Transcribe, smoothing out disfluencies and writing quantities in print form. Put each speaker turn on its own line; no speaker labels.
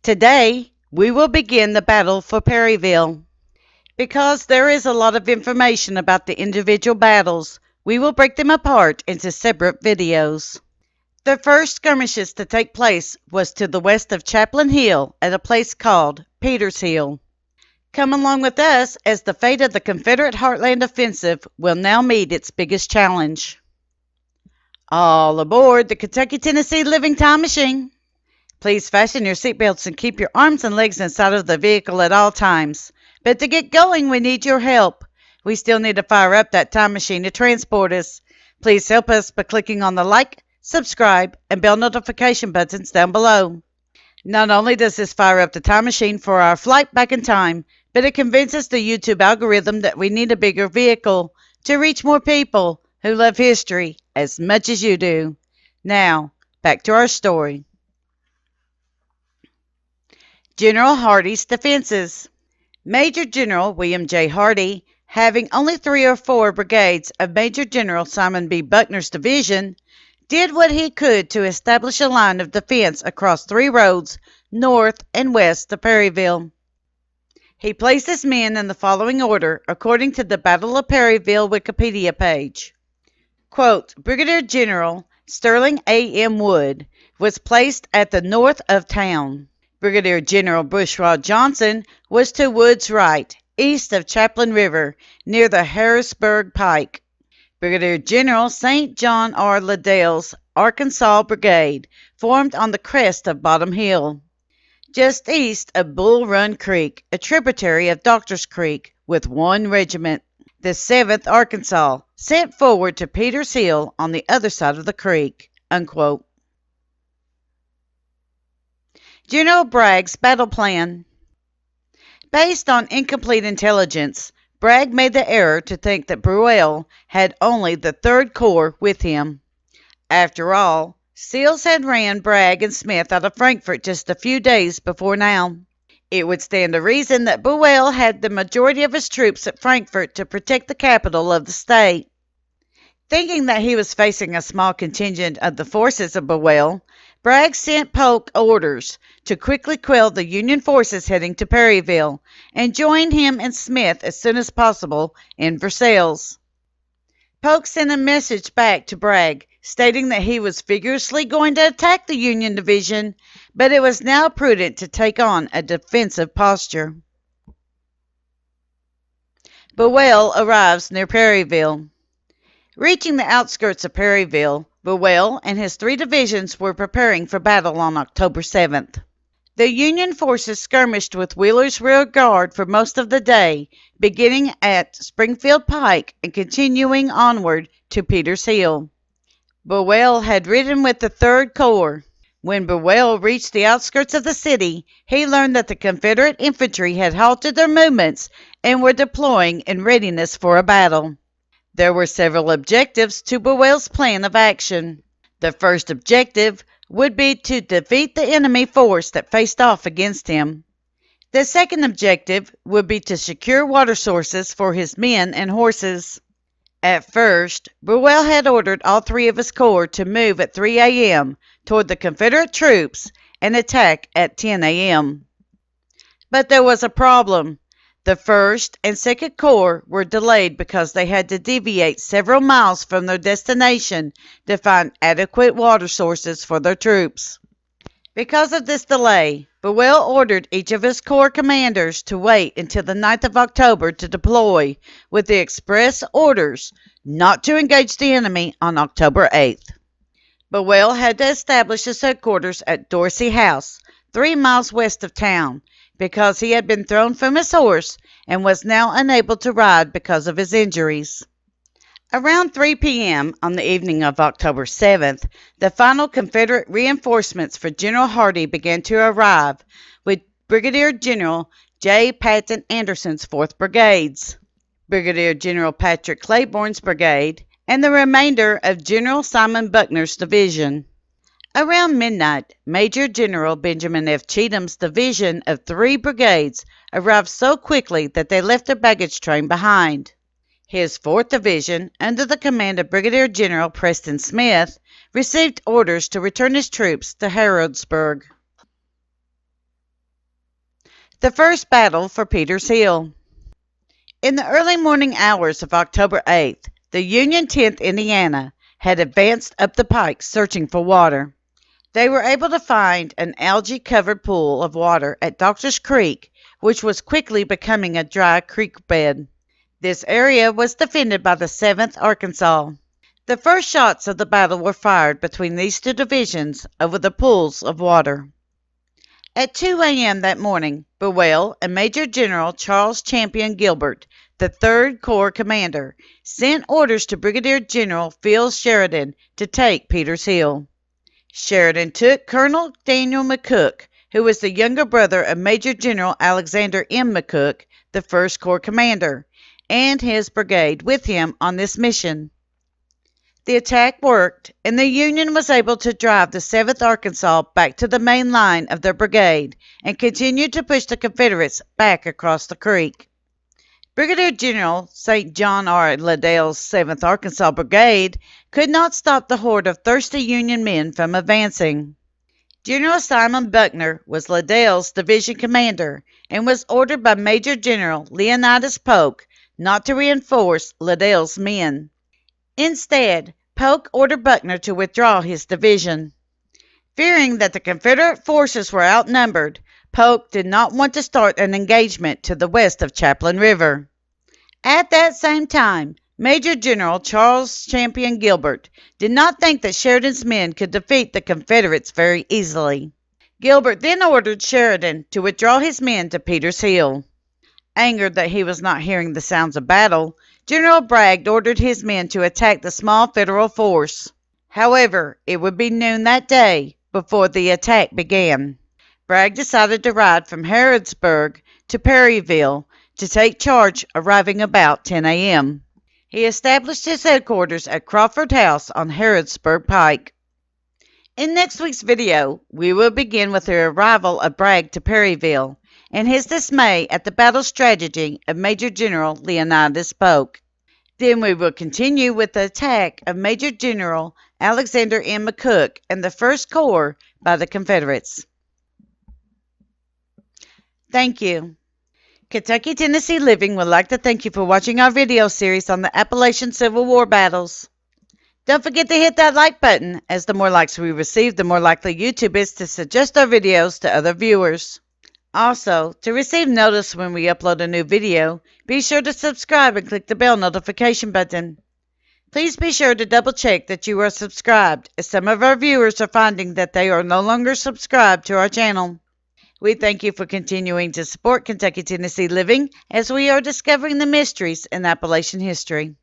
Today, we will begin the battle for Perryville. Because there is a lot of information about the individual battles, we will break them apart into separate videos. The first skirmishes to take place was to the west of Chaplin Hill at a place called Peters Hill. Come along with us as the fate of the Confederate Heartland Offensive will now meet its biggest challenge. All aboard the Kentucky-Tennessee Living Time Machine. Please fasten your seatbelts and keep your arms and legs inside of the vehicle at all times. But to get going, we need your help. We still need to fire up that time machine to transport us. Please help us by clicking on the like, subscribe, and bell notification buttons down below. Not only does this fire up the time machine for our flight back in time, but it convinces the YouTube algorithm that we need a bigger vehicle to reach more people who love history as much as you do. Now, back to our story. General Hardee's defenses. Major General William J. Hardee, having only 3 or 4 brigades of Major General Simon B. Buckner's division, did what he could to establish a line of defense across 3 roads north and west of Perryville. He placed his men in the following order according to the Battle of Perryville Wikipedia page. Quote, Brigadier General Sterling A. M. Wood was placed at the north of town. Brigadier General Bushrod Johnson was to Wood's right, east of Chaplin River, near the Harrisburg Pike. Brigadier General St. John R. Liddell's Arkansas Brigade formed on the crest of Bottom Hill, just east of Bull Run Creek, a tributary of Doctors Creek, with 1 regiment. The 7th Arkansas sent forward to Peters Hill on the other side of the creek. Unquote. General Bragg's battle plan. Based on incomplete intelligence, Bragg made the error to think that Buell had only the 3rd Corps with him. After all, Seals had ran Bragg and Smith out of Frankfort just a few days before now. It would stand to reason that Buell had the majority of his troops at Frankfort to protect the capital of the state. Thinking that he was facing a small contingent of the forces of Buell, Bragg sent Polk orders to quickly quell the Union forces heading to Perryville and join him and Smith as soon as possible in Versailles. Polk sent a message back to Bragg stating that he was vigorously going to attack the Union division, but it was now prudent to take on a defensive posture. Buell arrives near Perryville. Reaching the outskirts of Perryville, Buell and his 3 divisions were preparing for battle on October 7th. The Union forces skirmished with Wheeler's rear guard for most of the day, beginning at Springfield Pike and continuing onward to Peters Hill. Buell had ridden with the 3rd Corps. When Buell reached the outskirts of the city, he learned that the Confederate infantry had halted their movements and were deploying in readiness for a battle. There were several objectives to Buell's plan of action. The first objective would be to defeat the enemy force that faced off against him. The second objective would be to secure water sources for his men and horses. At first, Buell had ordered all 3 of his corps to move at 3 a.m. toward the Confederate troops and attack at 10 a.m. But there was a problem. The 1st and 2nd Corps were delayed because they had to deviate several miles from their destination to find adequate water sources for their troops. Because of this delay, Buell ordered each of his corps commanders to wait until the 9th of October to deploy, with the express orders not to engage the enemy on October 8th. Buell had to establish his headquarters at Dorsey House, 3 miles west of town, because he had been thrown from his horse and was now unable to ride because of his injuries. Around 3 p.m. on the evening of October 7th, the final Confederate reinforcements for General Hardee began to arrive, with Brigadier General J. Patton Anderson's 4th Brigades, Brigadier General Patrick Claiborne's brigade, and the remainder of General Simon Buckner's division. Around midnight, Major General Benjamin F. Cheatham's division of 3 brigades arrived so quickly that they left their baggage train behind. His 4th Division, under the command of Brigadier General Preston Smith, received orders to return his troops to Harrodsburg. The first battle for Peters Hill. In the early morning hours of October 8th, the Union 10th Indiana had advanced up the pike searching for water. They were able to find an algae-covered pool of water at Doctor's Creek, which was quickly becoming a dry creek bed. This area was defended by the 7th Arkansas. The first shots of the battle were fired between these two divisions over the pools of water. At 2 a.m. that morning, Buell and Major General Charles Champion Gilbert, the 3rd Corps commander, sent orders to Brigadier General Phil Sheridan to take Peters Hill. Sheridan took Colonel Daniel McCook, who was the younger brother of Major General Alexander M. McCook, the 1st Corps commander, and his brigade with him on this mission. The attack worked, and the Union was able to drive the 7th Arkansas back to the main line of their brigade and continue to push the Confederates back across the creek. Brigadier General St. John R. Liddell's 7th Arkansas Brigade could not stop the horde of thirsty Union men from advancing. General Simon Buckner was Liddell's division commander and was ordered by Major General Leonidas Polk not to reinforce Liddell's men. Instead, Polk ordered Buckner to withdraw his division. Fearing that the Confederate forces were outnumbered, Polk did not want to start an engagement to the west of Chaplin River. At that same time, Major General Charles Champion Gilbert did not think that Sheridan's men could defeat the Confederates very easily. Gilbert then ordered Sheridan to withdraw his men to Peters Hill. Angered that he was not hearing the sounds of battle, General Bragg ordered his men to attack the small Federal force. However, it would be noon that day before the attack began. Bragg decided to ride from Harrodsburg to Perryville to take charge, arriving about 10 a.m. He established his headquarters at Crawford House on Harrodsburg Pike. In next week's video, we will begin with the arrival of Bragg to Perryville and his dismay at the battle strategy of Major General Leonidas Polk. Then we will continue with the attack of Major General Alexander M. McCook and the 1st Corps by the Confederates. Thank you. Kentucky Tennessee Living would like to thank you for watching our video series on the Appalachian Civil War battles. Don't forget to hit that like button, as the more likes we receive, the more likely YouTube is to suggest our videos to other viewers. Also, to receive notice when we upload a new video, be sure to subscribe and click the bell notification button. Please be sure to double check that you are subscribed, as some of our viewers are finding that they are no longer subscribed to our channel. We thank you for continuing to support Kentucky Tennessee Living as we are discovering the mysteries in Appalachian history.